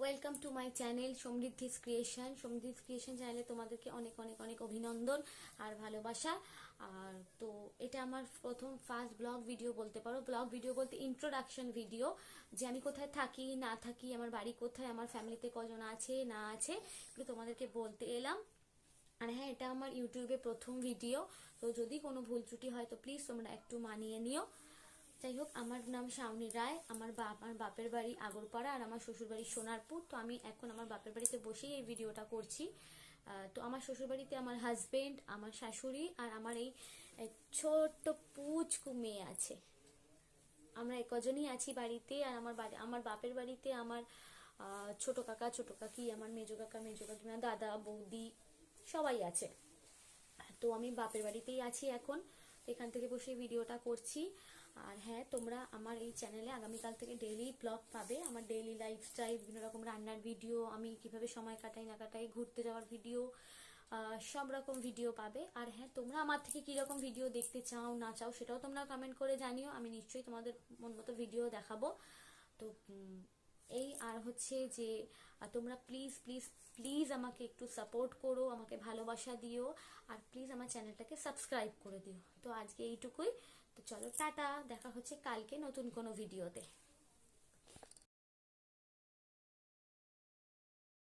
Welcome to my channel Samriddhi's creation. Samriddhi's creation চ্যানেলে তোমাদেরকে অনেক অনেক অনেক অভিনন্দন আর ভালোবাসা। আর তো এটা আমার প্রথম ফার্স্ট ব্লগ ভিডিও বলতে পারো। ব্লগ ভিডিও বলতে ইন্ট্রোডাকশন ভিডিও, যে আমি কোথায় থাকি না থাকি, আমার বাড়ি কোথায়, আমার ফ্যামিলিতে কজন আছে না আছে, এগুলো তোমাদেরকে বলতে এলাম। আর হ্যাঁ, এটা আমার ইউটিউবে প্রথম ভিডিও, তো যদি কোনো ভুল ত্রুটি হয় তো প্লিজ তোমরা একটু মানিয়ে নিও। যাই হোক, আমার নাম শাওনি রায়, আমার বাপের বাড়ি আগরপাড়া আর আমার শ্বশুর বাড়ি সোনারপুর। তো আমি এখন আমার বাপের বাড়িতে বসেই এই ভিডিওটা করছি। তো আমার শ্বশুর বাড়িতে আমার হাজবেন্ড, আমার শাশুড়ি আর আমার এই ছোট্ট পুচকু মেয়ে আছে। আমরা কজনই আছি বাড়িতে। আর আমার বাপের বাড়িতে আমার ছোট কাকা ছোট কাকি, আমার মেজো কাকা মেজো কাকিমা, দাদা বৌদি সবাই আছে। তো আমি বাপের বাড়িতেই আছি এখন, এখান থেকে বসে ভিডিওটা করছি। আর হ্যাঁ, তোমরা আমার এই চ্যানেলে আগামীকাল থেকে ডেইলি ব্লগ পাবে, আমার ডেইলি লাইফস্টাইল, বিভিন্ন রকম রান্নার ভিডিও, আমি কিভাবে সময় কাটাই না কাটাই, ঘুরতে যাওয়ার ভিডিও, সব রকম ভিডিও পাবে। আর হ্যাঁ, তোমরা আমার থেকে কিরকম ভিডিও দেখতে চাও না চাও সেটাও তোমরা কমেন্ট করে জানিও, আমি নিশ্চয়ই তোমাদের মন মতো ভিডিও দেখাবো। তো এই আর হচ্ছে যে তোমরা প্লিজ প্লিজ প্লিজ আমাকে একটু সাপোর্ট করো, আমাকে ভালোবাসা দিও, আর প্লিজ আমার চ্যানেলটাকে সাবস্ক্রাইব করে দিও। তো আজকে এইটুকুই। তো চলো টাটা, দেখা হচ্ছে কালকে নতুন কোনো ভিডিওতে।